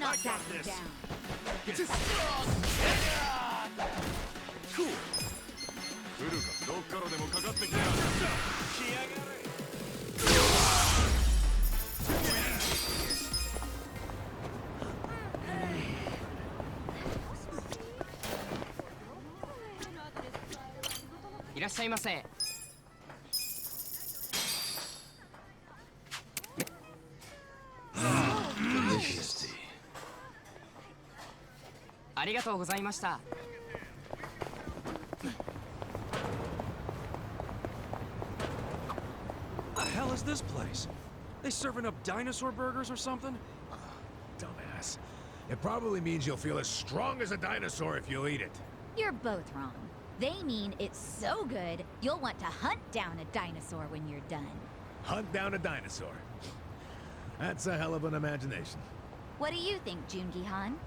not backing down. Cool. 来るか、どっからでもかかってきや。来やがれ。いらっしゃいませ。ありがとうございました。The hell is this place? They serving up dinosaur burgers or something? Dumbass. It probably means you'll feel as strong as a dinosaur if you eat it. You're both wrong. They mean it's so good, you'll want to hunt down a dinosaur when you're done. Hunt down a dinosaur. That's a hell of an imagination. What do you think, Jungi-han?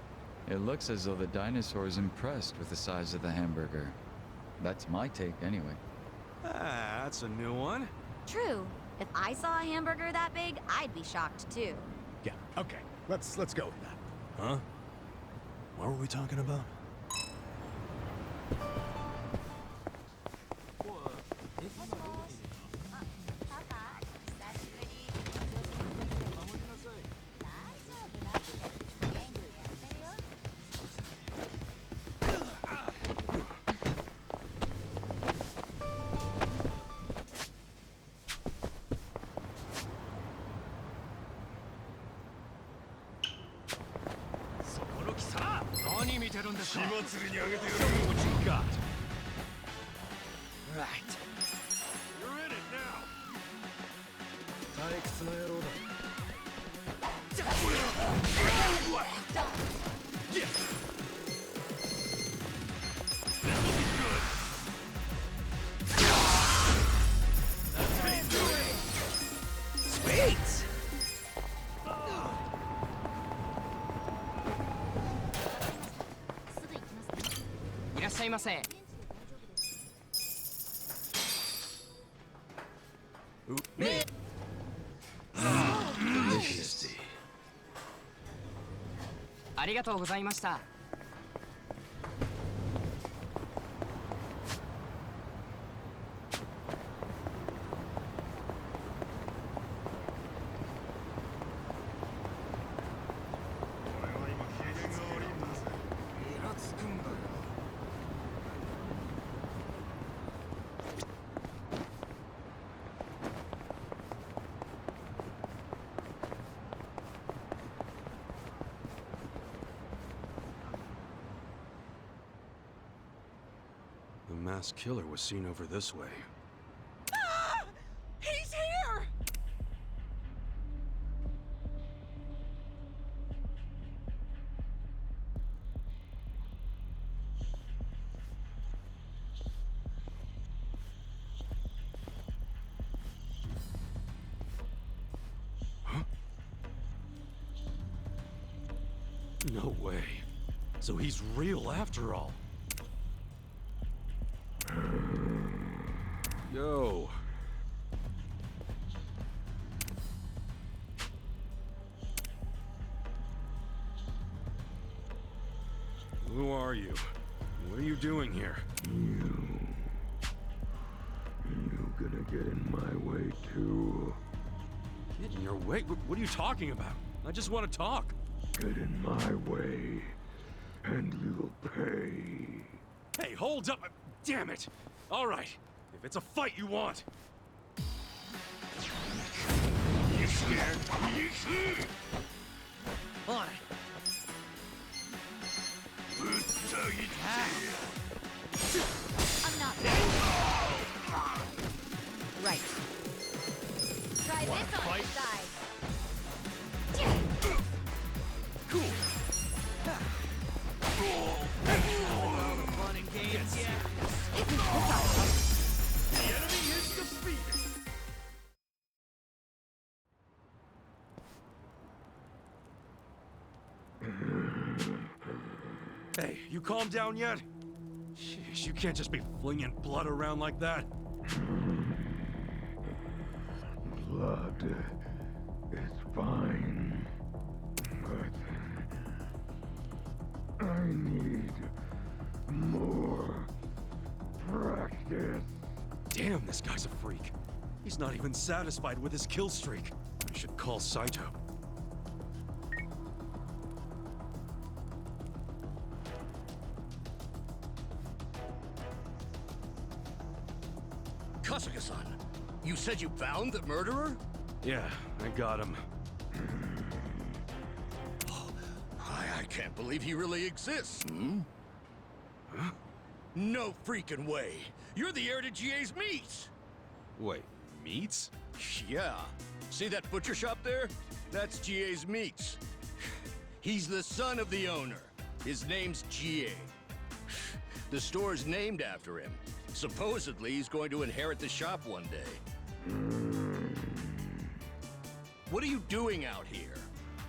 It looks as though the dinosaur is impressed with the size of the hamburger. That's my take, anyway. Ah, that's a new one. True. If I saw a hamburger that big, I'd be shocked too. Yeah, okay. Let's go with that. Huh? What were we talking about? What you got? Right. You're in it now. Spades! いらっしゃいませ。ありがとうございました。The masked killer was seen over this way. Ah! He's here! Huh? No way. So he's real after all. Yo. Who are you? What are you doing here? You gonna get in my way too? Get in your way? What are you talking about? I just want to talk. Get in my way, and you'll pay. Hey, hold up! Damn it! All right, if it's a fight you want. You scared? On. I'm not right. Try this on your side. Cool. Fun and games, yeah. The enemy is defeated. Hey, you calm down yet? Sheesh, you can't just be flinging blood around like that. Blood is fine, but need more practice. Damn, this guy's a freak. He's not even satisfied with his kill streak. I should call Saito. Kasuga-san, you said you found the murderer? Yeah, I got him. I can't believe he really exists. Huh? No freaking way. You're the heir to GA's meats. Wait, meats? Yeah. See that butcher shop there? That's GA's meats. He's the son of the owner. His name's GA. The store's named after him. Supposedly, he's going to inherit the shop one day. What are you doing out here?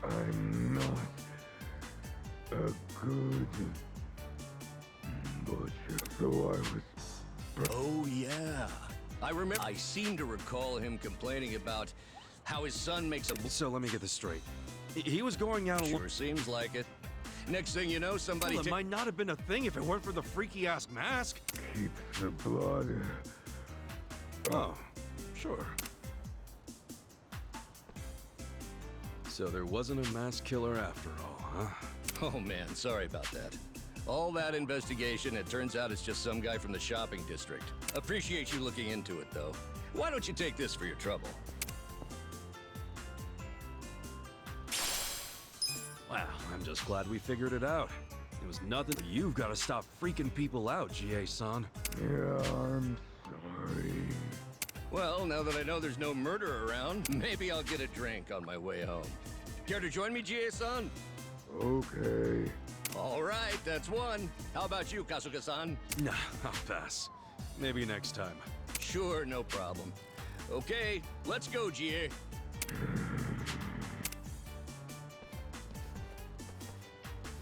I'm not a good butcher, so I was. Oh, yeah. I remember. I seem to recall him complaining about how his son makes a. So let me get this straight. He was going out alone. Sure seems like it. Next thing you know, somebody. Well, it might not have been a thing if it weren't for the freaky-ass mask. Keeps the blood. Oh, sure. So there wasn't a mass killer after all, huh? Oh man, sorry about that. All that investigation, it turns out it's just some guy from the shopping district. Appreciate you looking into it, though. Why don't you take this for your trouble? Wow, I'm just glad we figured it out. It was nothing. You've got to stop freaking people out, GA-san. Yeah, I'm sorry. Well, now that I know there's no murder around, maybe I'll get a drink on my way home. Care to join me, GA-san? Okay. All right, that's one. How about you, Kasuga-san? Nah, I'll pass. Maybe next time. Sure, no problem. Okay, let's go, GA.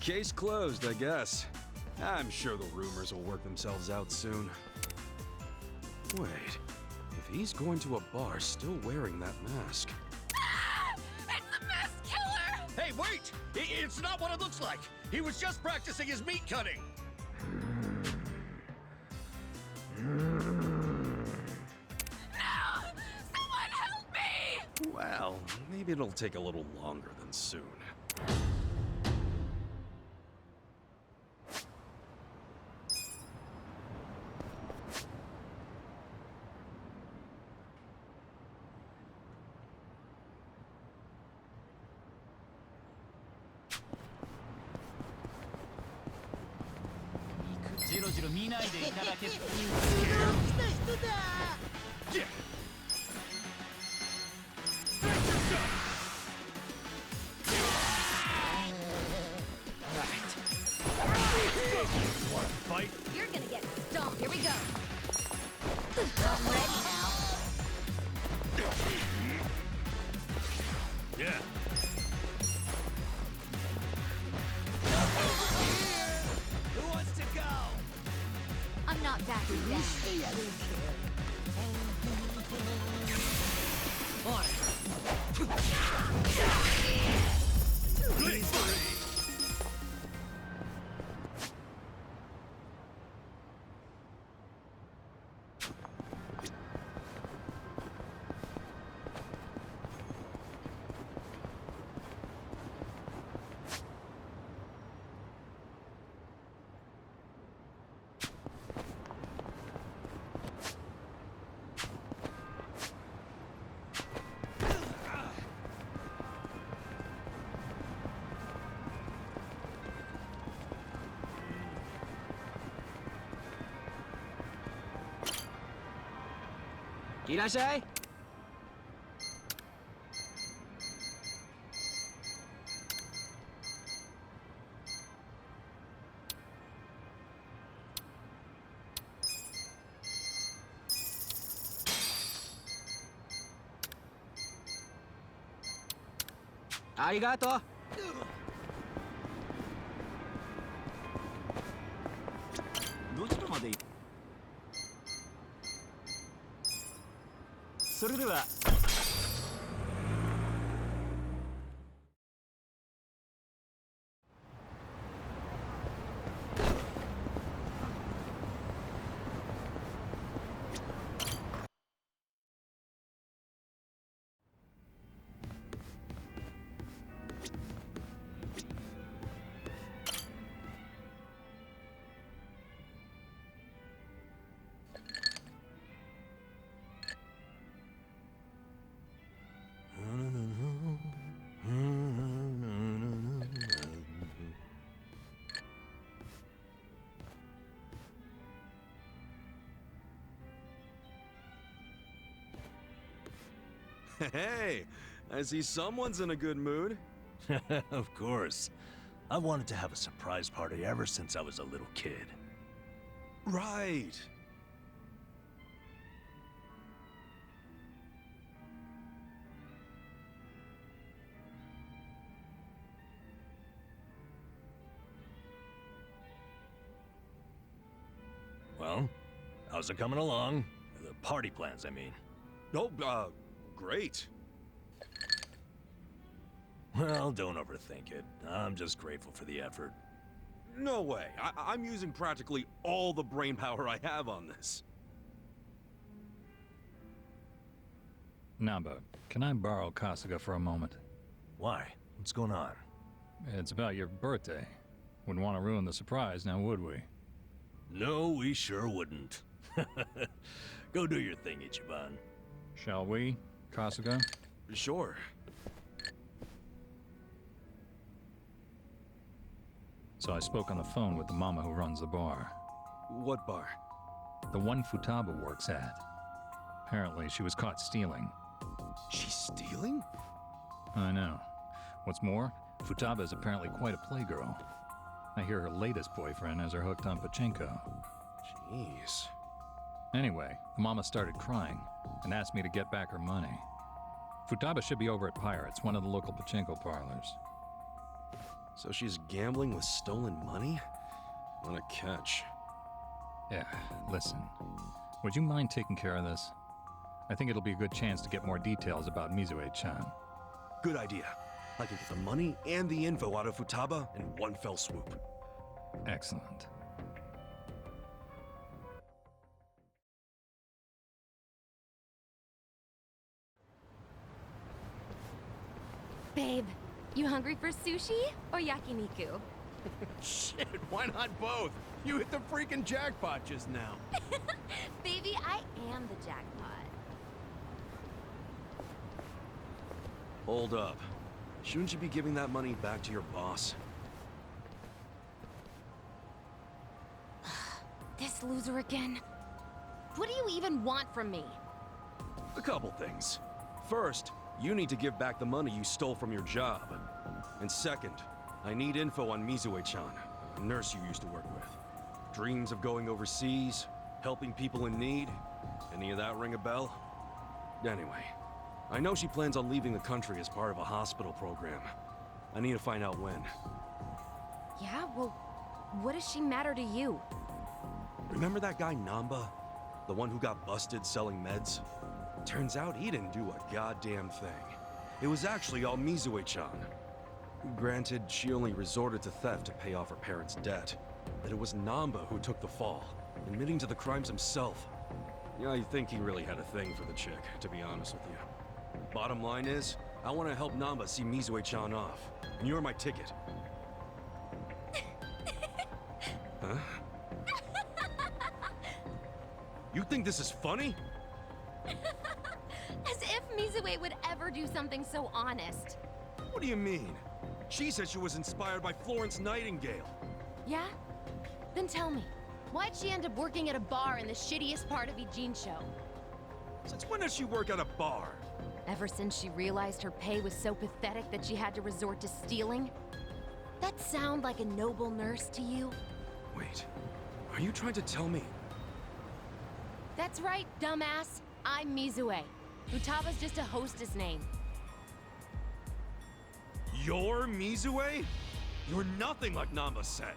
Case closed, I guess. I'm sure the rumors will work themselves out soon. Wait, if he's going to a bar still wearing that mask... It's the mask killer! Hey, wait! It's not what it looks like. He was just practicing his meat cutting. No! Someone help me! Well, maybe it'll take a little longer than soon. Yeah. Fight. You're gonna get stomped. Here we go. I'm ready now. Yeah. Who wants to go? I'm not backing down. Irashai? Arigato. どちらまで行く？それでは。Hey, I see someone's in a good mood. Of course. I wanted to have a surprise party ever since I was a little kid. Right. Well, how's it coming along? The party plans, I mean. Oh, great. Well, don't overthink it. I'm just grateful for the effort. No way. I'm using practically all the brain power I have on this. Namba, can I borrow Kasuga for a moment? Why? What's going on? It's about your birthday. Wouldn't want to ruin the surprise, now would we? No, we sure wouldn't. Go do your thing, Ichiban. Shall we, Kasuga? Sure. So I spoke on the phone with the mama who runs the bar. What bar? The one Futaba works at. Apparently, she was caught stealing. She's stealing? I know. What's more, Futaba is apparently quite a playgirl. I hear her latest boyfriend has her hooked on pachinko. Jeez. Anyway, the mama started crying and asked me to get back her money. Futaba should be over at Pirates, one of the local pachinko parlors. So she's gambling with stolen money? What a catch. Yeah, listen. Would you mind taking care of this? I think it'll be a good chance to get more details about Mizue-chan. Good idea. I can get the money and the info out of Futaba in one fell swoop. Excellent. Babe, you hungry for sushi or yakiniku? Shit, why not both? You hit the freaking jackpot just now. Baby, I am the jackpot. Hold up. Shouldn't you be giving that money back to your boss? This loser again. What do you even want from me? A couple things. First, you need to give back the money you stole from your job. And second, I need info on Mizue-chan, a nurse you used to work with. Dreams of going overseas, helping people in need. Any of that ring a bell? Anyway, I know she plans on leaving the country as part of a hospital program. I need to find out when. Yeah, well, what does she matter to you? Remember that guy Namba? The one who got busted selling meds? Turns out he didn't do a goddamn thing. It was actually all Mizue-chan. Granted, she only resorted to theft to pay off her parents' debt. But it was Namba who took the fall, admitting to the crimes himself. Yeah, I think he really had a thing for the chick, to be honest with you. Bottom line is, I want to help Namba see Mizue-chan off. And you're my ticket. Huh? You think this is funny? As if Mizue would ever do something so honest. What do you mean? She said she was inspired by Florence Nightingale. Yeah? Then tell me, why'd she end up working at a bar in the shittiest part of Ijincho? Since when does she work at a bar? Ever since she realized her pay was so pathetic that she had to resort to stealing? That sound like a noble nurse to you? Wait, are you trying to tell me? That's right, dumbass. I'm Mizue. Utaba's just a hostess name. You're Mizue? You're nothing like Namba said.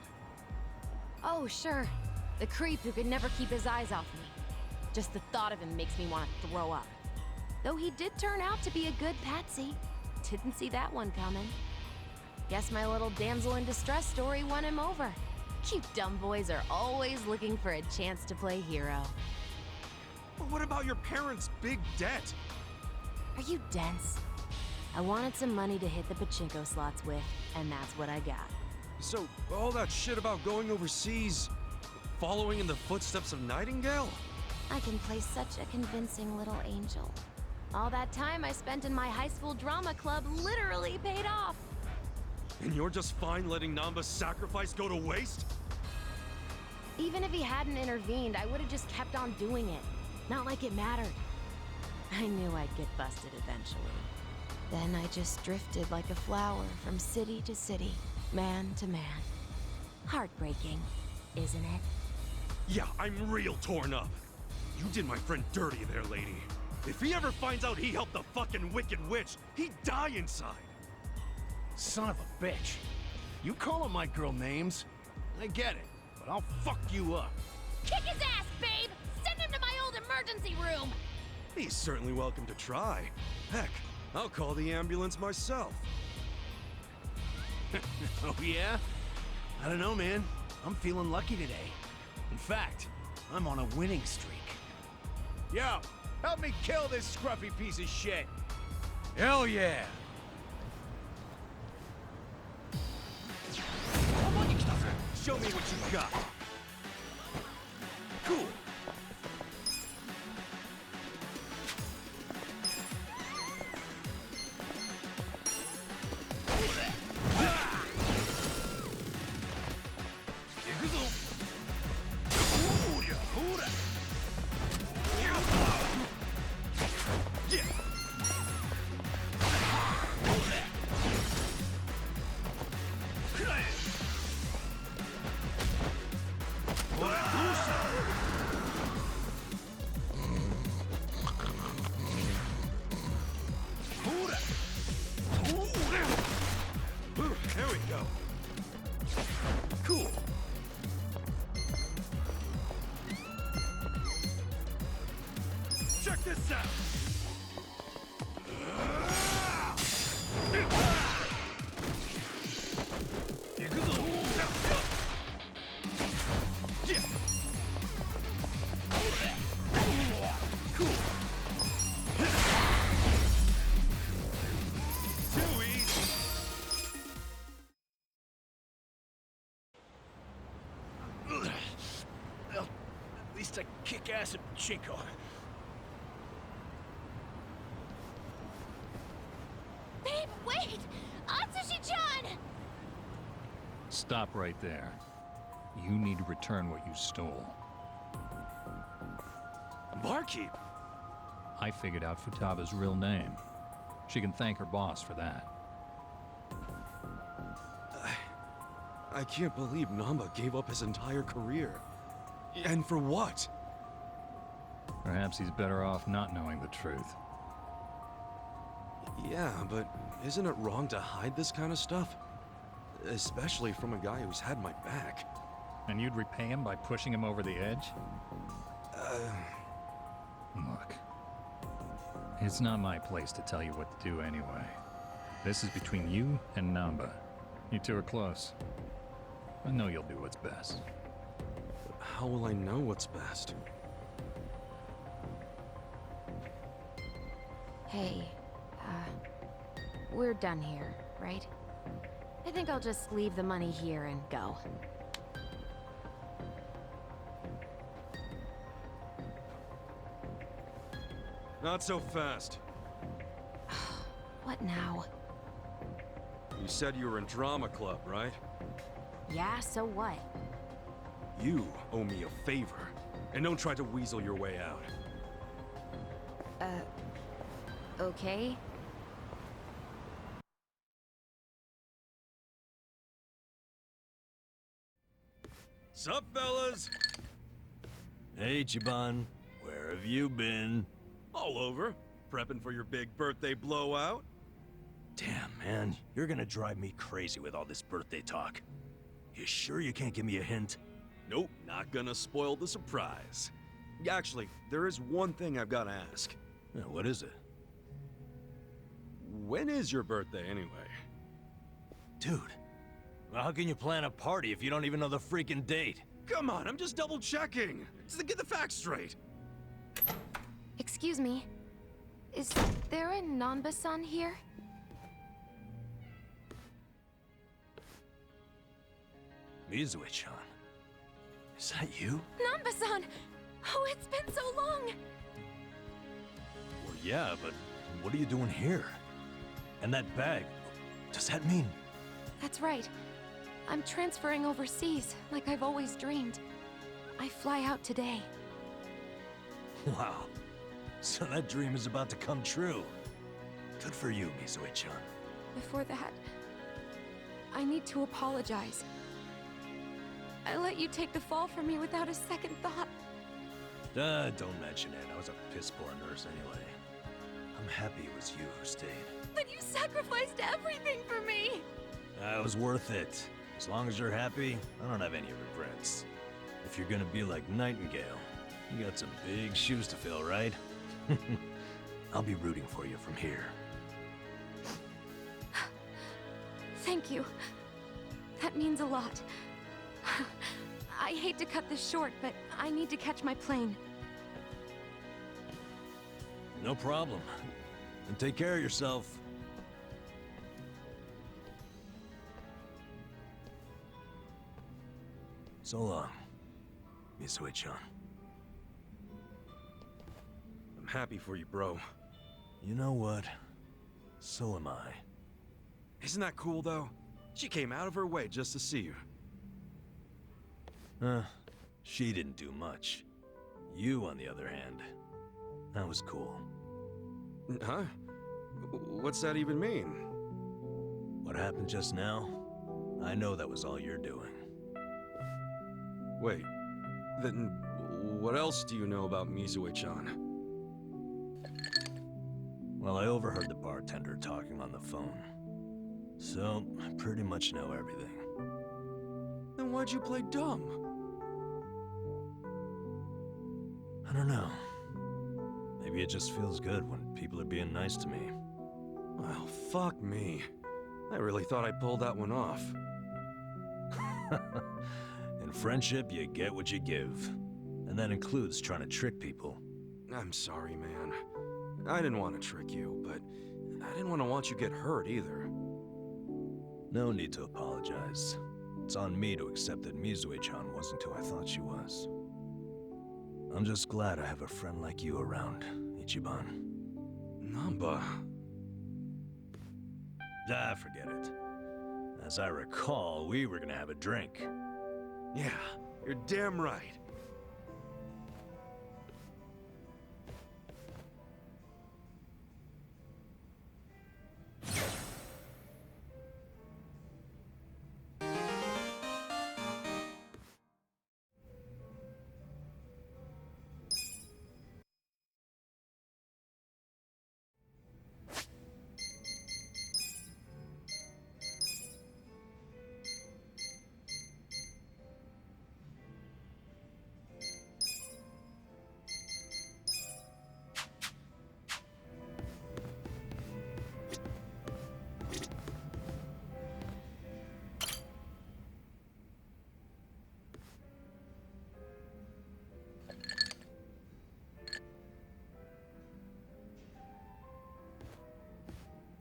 Oh, sure. The creep who could never keep his eyes off me. Just the thought of him makes me want to throw up. Though he did turn out to be a good patsy. Didn't see that one coming. Guess my little damsel in distress story won him over. You dumb boys are always looking for a chance to play hero. But what about your parents' big debt? Are you dense? I wanted some money to hit the pachinko slots with, and that's what I got. So, all that shit about going overseas, following in the footsteps of Nightingale? I can play such a convincing little angel. All that time I spent in my high school drama club literally paid off. And you're just fine letting Namba's sacrifice go to waste? Even if he hadn't intervened, I would have just kept on doing it. Not like it mattered. I knew I'd get busted eventually. Then I just drifted like a flower from city to city, man to man. Heartbreaking, isn't it? Yeah, I'm real torn up. You did my friend dirty there, lady. If he ever finds out he helped the fucking Wicked Witch, he'd die inside. Son of a bitch. You calling my girl names? I get it, but I'll fuck you up. Kick his ass, babe! Send him to my old emergency room! He's certainly welcome to try. Heck, I'll call the ambulance myself. Oh yeah? I don't know, man. I'm feeling lucky today. In fact, I'm on a winning streak. Yo, help me kill this scruffy piece of shit. Hell yeah! Show me what you got. Cool. There we go. Cool. Check this out. Cool. Too easy. Well, at least I kick ass at Pachinko. Babe, wait! Atsushi-chan! Stop right there. You need to return what you stole. Barkeep. I figured out Futaba's real name. She can thank her boss for that. I can't believe Namba gave up his entire career. And for what? Perhaps he's better off not knowing the truth. Yeah, but isn't it wrong to hide this kind of stuff? Especially from a guy who's had my back. And you'd repay him by pushing him over the edge? Look, it's not my place to tell you what to do anyway. This is between you and Namba. You two are close. I know you'll do what's best. How will I know what's best? Hey, we're done here, right? I think I'll just leave the money here and go. Not so fast. What now? You said you were in drama club, right? Yeah, so what? You owe me a favor. And don't try to weasel your way out. Okay? Sup, fellas? Hey, Chiban. Where have you been? All over. Prepping for your big birthday blowout? Damn, man. You're gonna drive me crazy with all this birthday talk. You sure you can't give me a hint? Nope, not gonna spoil the surprise. Actually, there is one thing I've gotta ask. Yeah, what is it? When is your birthday, anyway? Dude, well, how can you plan a party if you don't even know the freaking date? Come on, I'm just double-checking. Just to get the facts straight. Excuse me. Is there a Nanba-san here? Mizue-chan. Is that you? Nanba-san! Oh, it's been so long! Well, yeah, but what are you doing here? And that bag, does that mean? That's right. I'm transferring overseas, like I've always dreamed. I fly out today. Wow. So that dream is about to come true. Good for you, Mizue-chan. Before that, I need to apologize. I let you take the fall for me without a second thought. Don't mention it. I was a piss-poor nurse anyway. I'm happy it was you who stayed. But you sacrificed everything for me! That was worth it. As long as you're happy, I don't have any regrets. If you're gonna be like Nightingale, you got some big shoes to fill, right? I'll be rooting for you from here. Thank you. That means a lot. I hate to cut this short, but I need to catch my plane. No problem. And take care of yourself. So long, Mizue-chan. I'm happy for you, bro. You know what? So am I. Isn't that cool, though? She came out of her way just to see you. She didn't do much. You, on the other hand, that was cool. Huh? What's that even mean? What happened just now? I know that was all you're doing. Wait, then what else do you know about Mizue-chan? Well, I overheard the bartender talking on the phone. So, I pretty much know everything. Then why'd you play dumb? I don't know. Maybe it just feels good when people are being nice to me. Well, fuck me. I really thought I pulled that one off. In friendship, you get what you give. And that includes trying to trick people. I'm sorry, man. I didn't want to trick you, but I didn't want you to get hurt either. No need to apologize. It's on me to accept that Mizue-chan wasn't who I thought she was. I'm just glad I have a friend like you around, Ichiban. Namba. Forget it. As I recall, we were gonna have a drink. Yeah, you're damn right.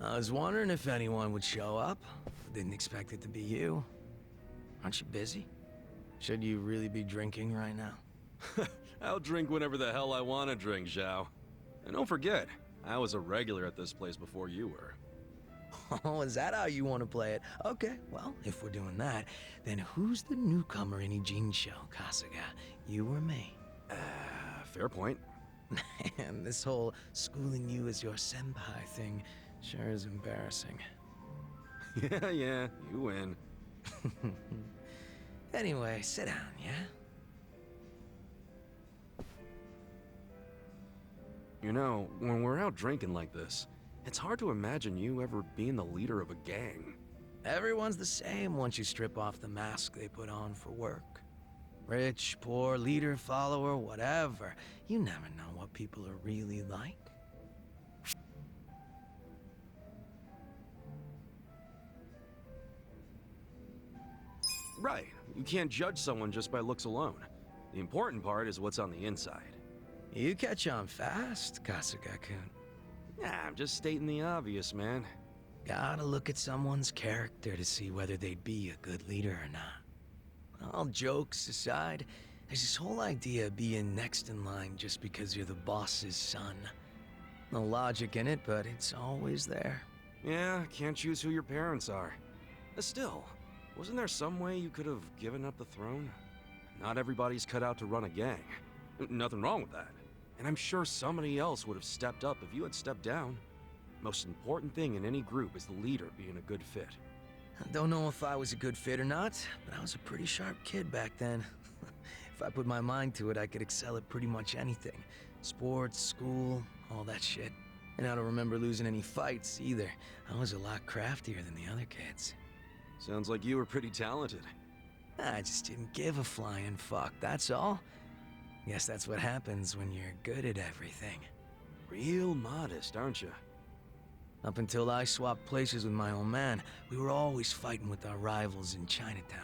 I was wondering if anyone would show up. Didn't expect it to be you. Aren't you busy? Should you really be drinking right now? I'll drink whenever the hell I want to drink, Zhao. And don't forget, I was a regular at this place before you were. Oh, is that how you want to play it? Okay, well, if we're doing that, then who's the newcomer in Ijincho, Kasuga? You or me? Fair point. Man, this whole schooling you as your senpai thing sure is embarrassing. Yeah, you win. Anyway, sit down, yeah? You know, when we're out drinking like this, it's hard to imagine you ever being the leader of a gang. Everyone's the same once you strip off the mask they put on for work. Rich, poor, leader, follower, whatever. You never know what people are really like. Right. You can't judge someone just by looks alone. The important part is what's on the inside. You catch on fast, Kasuga-kun. Nah, I'm just stating the obvious, man. Gotta look at someone's character to see whether they'd be a good leader or not. All jokes aside, there's this whole idea of being next in line just because you're the boss's son. No logic in it, but it's always there. Yeah, can't choose who your parents are. Still, wasn't there some way you could have given up the throne? Not everybody's cut out to run a gang. Nothing wrong with that. and I'm sure somebody else would have stepped up if you had stepped down. Most important thing in any group is the leader being a good fit. I don't know if I was a good fit or not, but I was a pretty sharp kid back then. If I put my mind to it, I could excel at pretty much anything. Sports, school, all that shit. And I don't remember losing any fights, either. I was a lot craftier than the other kids. Sounds like you were pretty talented. I just didn't give a flying fuck, that's all. Guess that's what happens when you're good at everything. Real modest, aren't you? Up until I swapped places with my old man, we were always fighting with our rivals in Chinatown.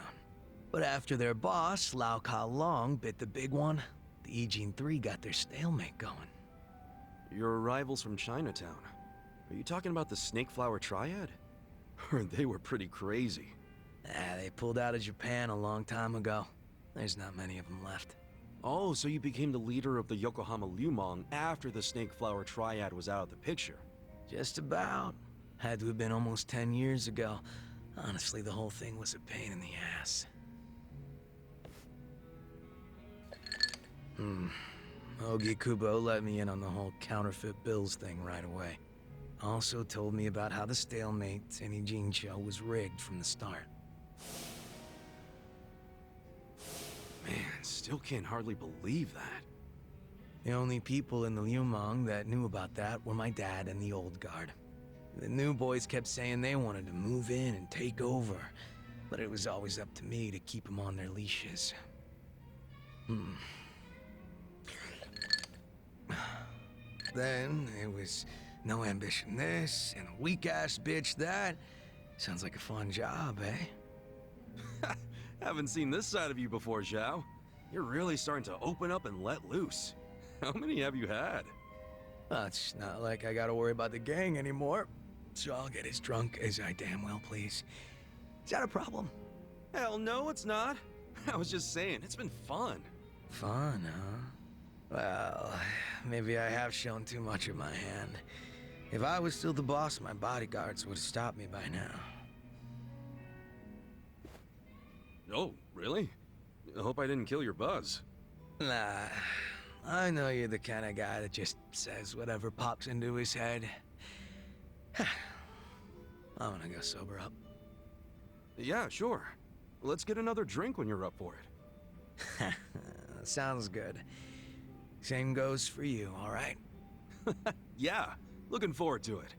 But after their boss, Lau Ka Long, bit the big one, the Ijin 3 got their stalemate going. Your rivals from Chinatown. Are you talking about the Snakeflower Triad? They were pretty crazy. They pulled out of Japan a long time ago. There's not many of them left. Oh, so you became the leader of the Yokohama Lumong after the Snakeflower Triad was out of the picture. Just about. Had to have been almost 10 years ago. Honestly, the whole thing was a pain in the ass. Ogi Kubo let me in on the whole counterfeit bills thing right away. Also told me about how the stalemate in Ijincho was rigged from the start. Man, still can't hardly believe that. The only people in the Lumong that knew about that were my dad and the old guard. The new boys kept saying they wanted to move in and take over, but it was always up to me to keep them on their leashes. Then it was no ambition this, and a weak-ass bitch that. Sounds like a fun job, eh? Haven't seen this side of you before, Zhao. You're really starting to open up and let loose. How many have you had? It's not like I gotta worry about the gang anymore, so I'll get as drunk as I damn well please. Is that a problem? Hell no, it's not. I was just saying, it's been fun. Fun, huh? Well, maybe I have shown too much of my hand. If I was still the boss, my bodyguards would have stopped me by now. Oh, really? I hope I didn't kill your buzz. Nah, I know you're the kind of guy that just says whatever pops into his head. I'm gonna go sober up. Yeah, sure. Let's get another drink when you're up for it. Sounds good. Same goes for you, all right? Yeah, looking forward to it.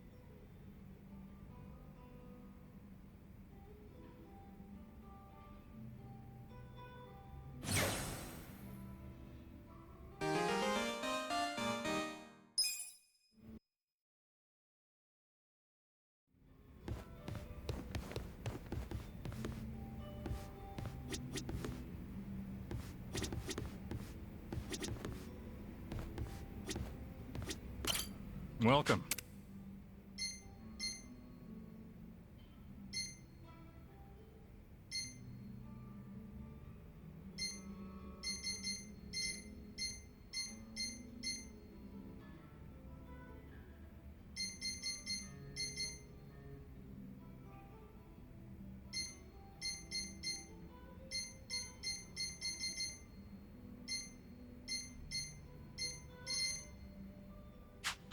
Welcome.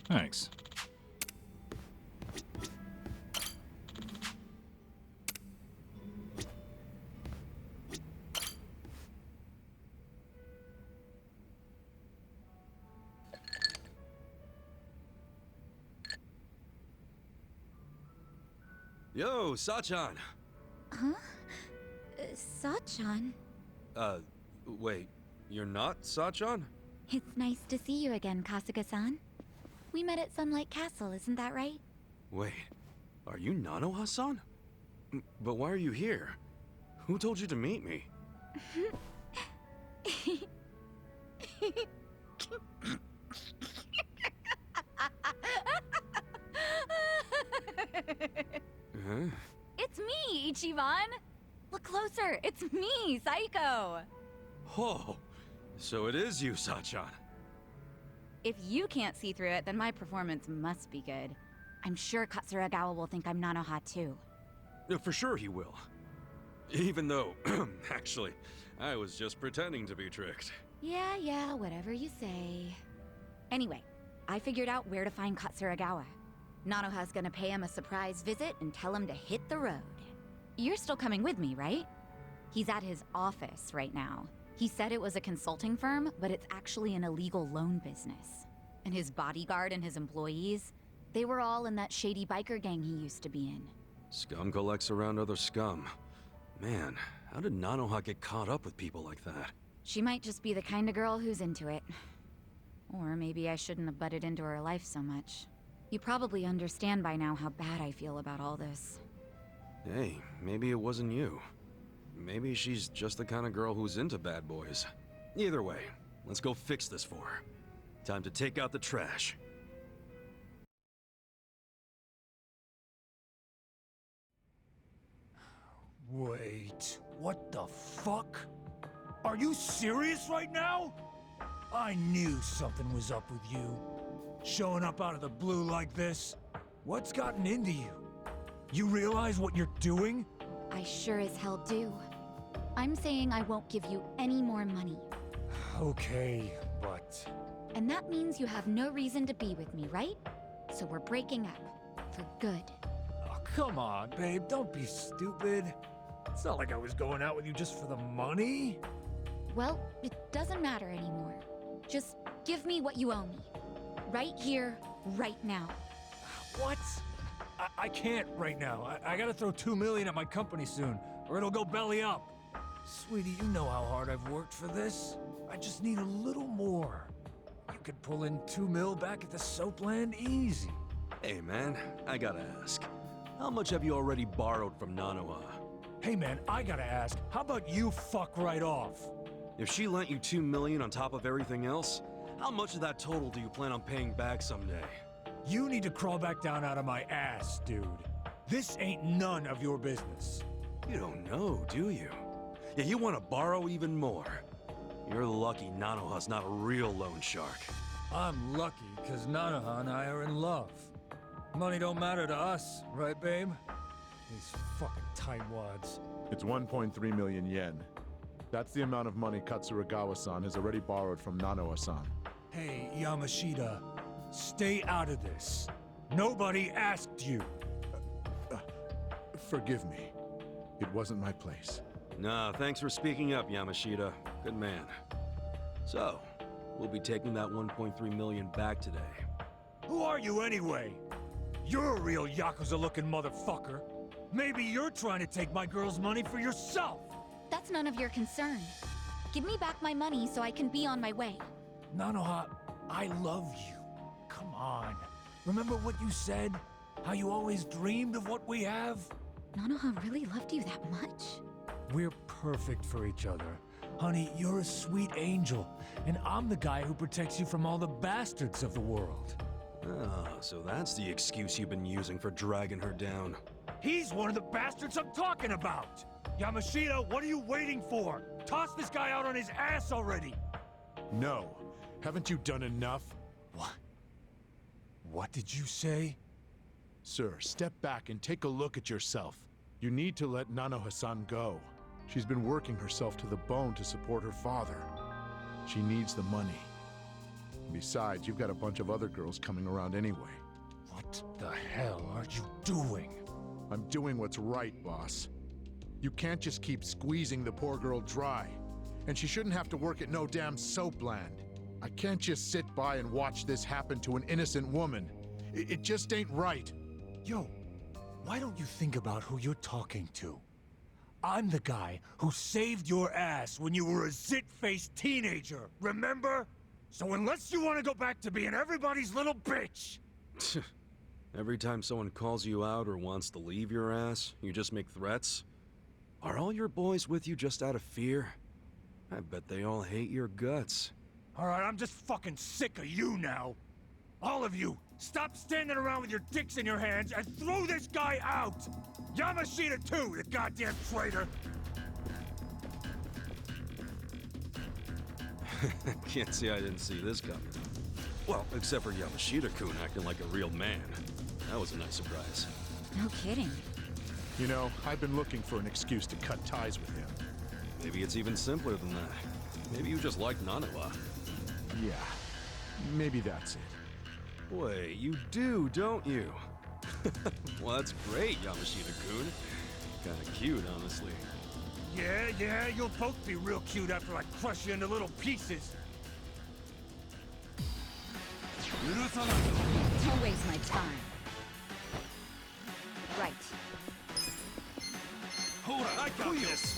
Thanks. Yo, Sachan. Huh? Sachan? Wait, you're not Sachan? It's nice to see you again, Kasuga-san. We met at Sunlight Castle, isn't that right? Wait, are you Nanoha-san? But why are you here? Who told you to meet me? Huh? It's me, Ichiban! Look closer, it's me, Saiko! Oh, so it is you, Sachan. If you can't see through it, then my performance must be good. I'm sure Katsuragawa will think I'm Nanoha too. For sure he will. Even though, actually, I was just pretending to be tricked. Yeah, whatever you say. Anyway, I figured out where to find Katsuragawa. Nanoha's gonna pay him a surprise visit and tell him to hit the road. You're still coming with me, right? He's at his office right now. He said it was a consulting firm, but it's actually an illegal loan business. And his bodyguard and his employees, they were all in that shady biker gang he used to be in. Scum collects around other scum. Man, how did Nanoha get caught up with people like that? She might just be the kind of girl who's into it. Or maybe I shouldn't have butted into her life so much. You probably understand by now how bad I feel about all this. Hey, maybe it wasn't you. Maybe she's just the kind of girl who's into bad boys. Either way, let's go fix this for her. Time to take out the trash. Wait, what the fuck? Are you serious right now? I knew something was up with you. Showing up out of the blue like this. What's gotten into you? You realize what you're doing? I sure as hell do. I'm saying I won't give you any more money. Okay, but... And that means you have no reason to be with me, right? So we're breaking up. For good. Oh, come on, babe, don't be stupid. It's not like I was going out with you just for the money. Well, it doesn't matter anymore. Just give me what you owe me. Right here, right now. What? I can't right now. I gotta throw $2 million at my company soon, or it'll go belly up. Sweetie, you know how hard I've worked for this. I just need a little more. You could pull in $2 mil back at the Soapland easy. Hey man, I gotta ask. How much have you already borrowed from Nanoha? Hey man, I gotta ask, how about you fuck right off? If she lent you $2 million on top of everything else, how much of that total do you plan on paying back someday? You need to crawl back down out of my ass, dude. This ain't none of your business. You don't know, do you? Yeah, you want to borrow even more. You're lucky Nanoha's not a real loan shark. I'm lucky because Nanoha and I are in love. Money don't matter to us, right, babe? These fucking tightwads. It's 1.3 million yen. That's the amount of money Katsuragawa-san has already borrowed from Nanoha-san. Hey, Yamashita, stay out of this. Nobody asked you. Forgive me. It wasn't my place. Nah, thanks for speaking up, Yamashita. Good man. So, we'll be taking that 1.3 million back today. Who are you anyway? You're a real Yakuza-looking motherfucker. Maybe you're trying to take my girl's money for yourself. That's none of your concern. Give me back my money so I can be on my way. Nanoha, I love you. Come on. Remember what you said? How you always dreamed of what we have? Nanoha really loved you that much? We're perfect for each other. Honey, you're a sweet angel, and I'm the guy who protects you from all the bastards of the world. Ah, so that's the excuse you've been using for dragging her down. He's one of the bastards I'm talking about! Yamashita, what are you waiting for? Toss this guy out on his ass already! No. Haven't you done enough? What? What did you say? Sir, step back and take a look at yourself. You need to let Nanoha-san go. She's been working herself to the bone to support her father. She needs the money. Besides, you've got a bunch of other girls coming around anyway. What the hell are you doing? I'm doing what's right, boss. You can't just keep squeezing the poor girl dry. And she shouldn't have to work at no damn Soapland. I can't just sit by and watch this happen to an innocent woman. It just ain't right. Yo, why don't you think about who you're talking to? I'm the guy who saved your ass when you were a zit-faced teenager, remember? So unless you want to go back to being everybody's little bitch... Every time someone calls you out or wants to leave your ass, you just make threats? Are all your boys with you just out of fear? I bet they all hate your guts. Alright, I'm just fucking sick of you now. All of you, stop standing around with your dicks in your hands and throw this guy out! Yamashita too, you goddamn traitor! Can't say I didn't see this coming. Well, except for Yamashita-kun acting like a real man. That was a nice surprise. No kidding. You know, I've been looking for an excuse to cut ties with him. Maybe it's even simpler than that. Maybe you just like Nanoha. Yeah. Maybe that's it. Wait, you do, don't you? Well, that's great, Yamashita-kun. Kinda cute, honestly. Yeah, you'll both be real cute after I crush you into little pieces. Don't waste my time. Right. Hold on, I got this.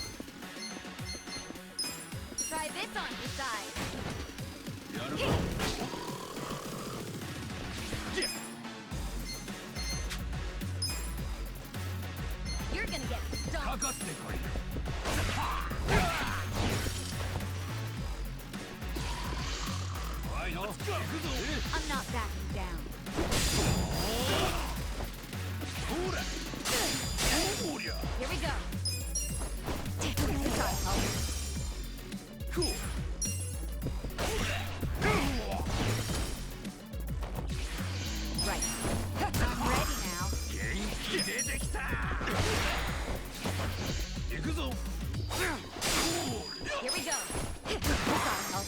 Try this on your side. You're gonna get stumped. I'm not backing down. Here we go. This ought to help. Cool. Right. I'm ready now. Here we go. This ought to help.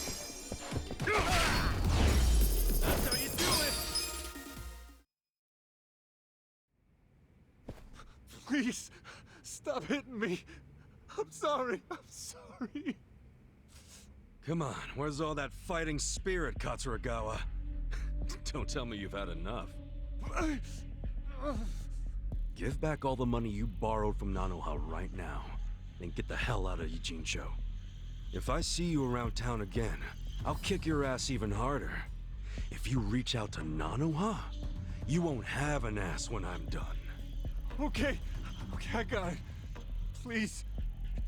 That's how you do it. Please, stop hitting me. I'm sorry. I'm sorry. Come on, where's all that fighting spirit, Katsuragawa? Don't tell me you've had enough. Give back all the money you borrowed from Nanoha right now, and get the hell out of Ijincho. If I see you around town again, I'll kick your ass even harder. If you reach out to Nanoha, you won't have an ass when I'm done. Okay, I got it. Please,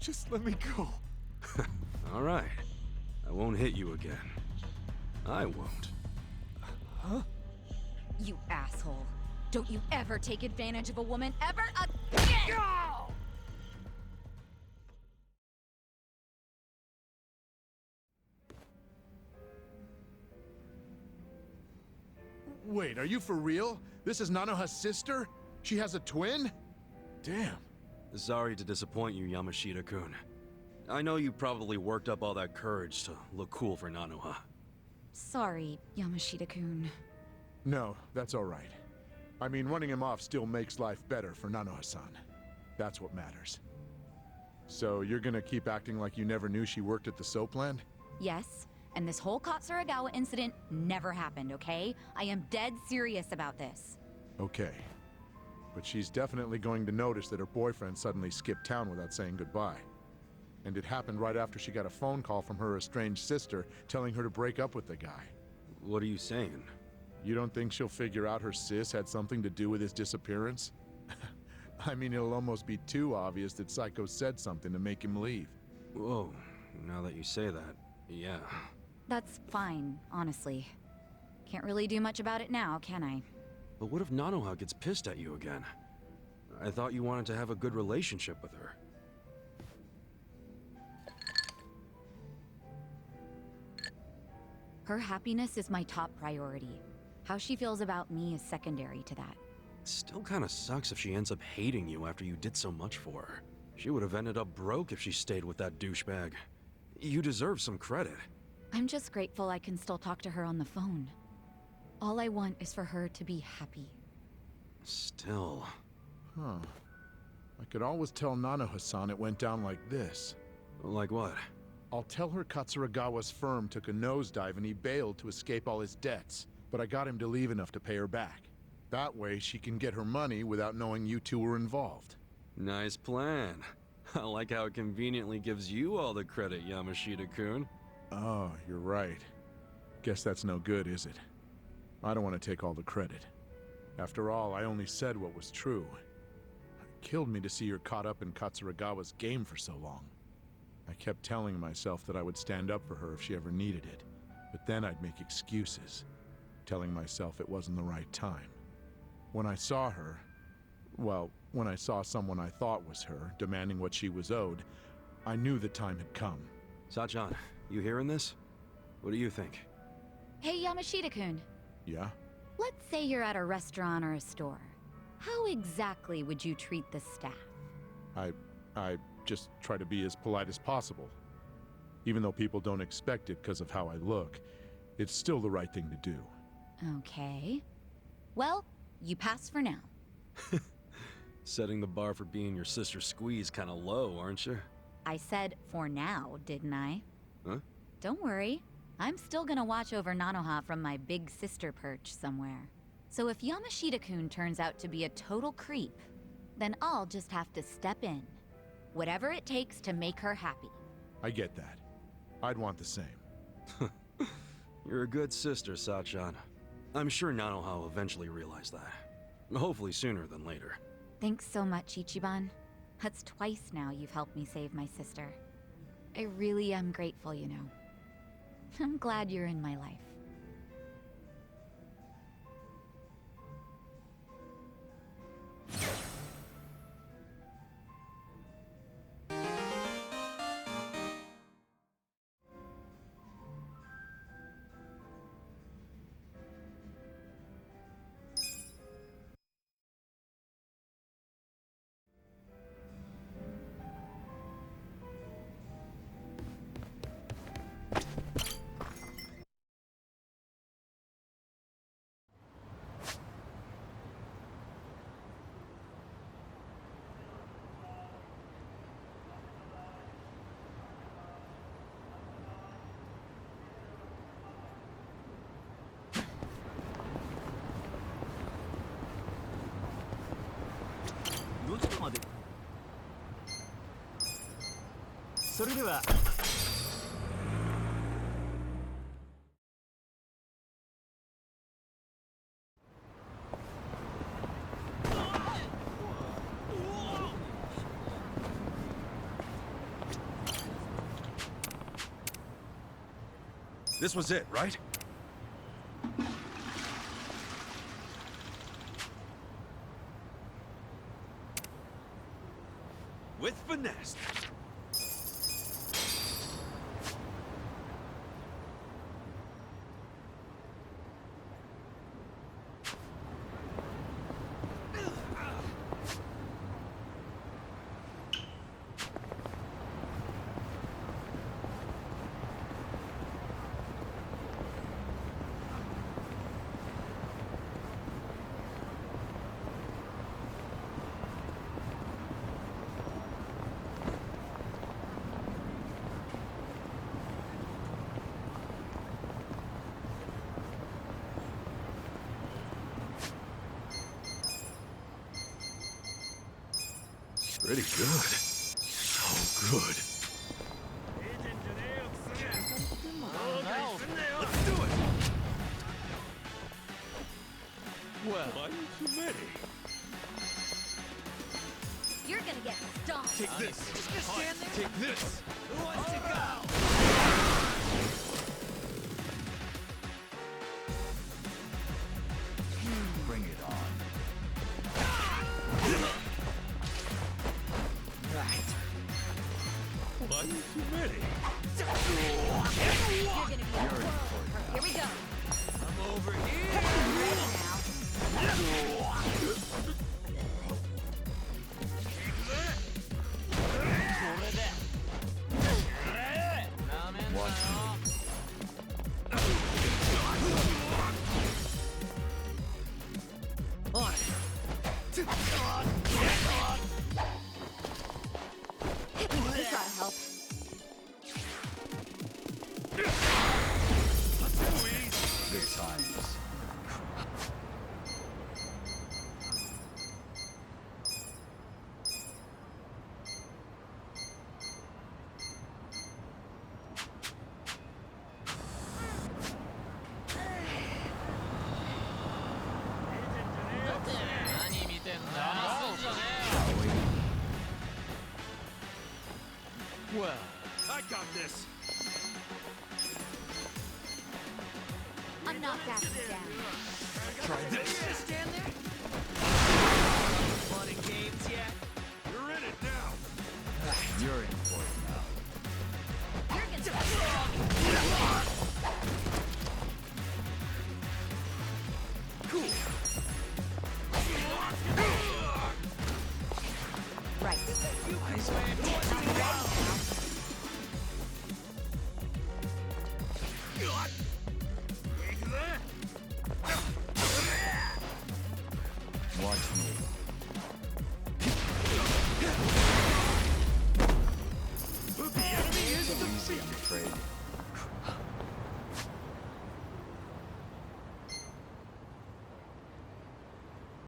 just let me go. All right. I won't hit you again. I won't. Huh? You asshole. Don't you ever take advantage of a woman ever again! Wait, are you for real? This is Nanoha's sister? She has a twin? Damn. Sorry to disappoint you, Yamashita-kun. I know you probably worked up all that courage to look cool for Nanoha. Sorry, Yamashita-kun. No, that's all right. I mean, running him off still makes life better for Nanoha-san. That's what matters. So you're gonna keep acting like you never knew she worked at the soap land? Yes, and this whole Katsuragawa incident never happened, okay? I am dead serious about this. Okay. But she's definitely going to notice that her boyfriend suddenly skipped town without saying goodbye. And it happened right after she got a phone call from her estranged sister telling her to break up with the guy. What are you saying? You don't think she'll figure out her sis had something to do with his disappearance? I mean, it'll almost be too obvious that Psycho said something to make him leave. Whoa, now that you say that, yeah. That's fine, honestly. Can't really do much about it now, can I? But what if Nanoha gets pissed at you again? I thought you wanted to have a good relationship with her. Her happiness is my top priority. How she feels about me is secondary to that. It still kinda sucks if she ends up hating you after you did so much for her. She would have ended up broke if she stayed with that douchebag. You deserve some credit. I'm just grateful I can still talk to her on the phone. All I want is for her to be happy. Still... Huh. I could always tell Nanoha-san it went down like this. Like what? I'll tell her Katsuragawa's firm took a nosedive and he bailed to escape all his debts, but I got him to leave enough to pay her back. That way she can get her money without knowing you two were involved. Nice plan. I like how it conveniently gives you all the credit, Yamashita-kun. Oh, you're right. Guess that's no good, is it? I don't want to take all the credit. After all, I only said what was true. It killed me to see her caught up in Katsuragawa's game for so long. I kept telling myself that I would stand up for her if she ever needed it, but then I'd make excuses, telling myself it wasn't the right time. When I saw her, well, when I saw someone I thought was her, demanding what she was owed, I knew the time had come. Sachan, you hearing this? What do you think? Hey, Yamashita-kun. Yeah? Let's say you're at a restaurant or a store. How exactly would you treat the staff? I just try to be as polite as possible. Even though people don't expect it because of how I look. It's still the right thing to do. Okay. Well, you pass for now. Setting the bar for being your sister's squeeze kinda low, aren't you? I said for now, didn't I? Huh? Don't worry. I'm still gonna watch over Nanoha from my big sister perch somewhere. So if Yamashita-kun turns out to be a total creep, then I'll just have to step in. Whatever it takes to make her happy. I get that. I'd want the same. You're a good sister, Sachan. I'm sure Nanoha will eventually realize that. Hopefully sooner than later. Thanks so much, Ichiban. That's twice now you've helped me save my sister. I really am grateful, you know. I'm glad you're in my life. This was it, right? With finesse. Pretty good. So good. Let's do it! Well, One too many. You're gonna get stomped. Take this. Just stand there. Take this. who wants to go? Bring it on. One too many. You're gonna be a whirlwind. Here we go. I'm over here. Ready now. This ought to help. Good times. Well, I got this. I'm not backing down. Try this. stand there. Fun and games yet? You're in it now. You're in for it now. You're gonna get Cool. right. Nice man. Who wants to go? afraid.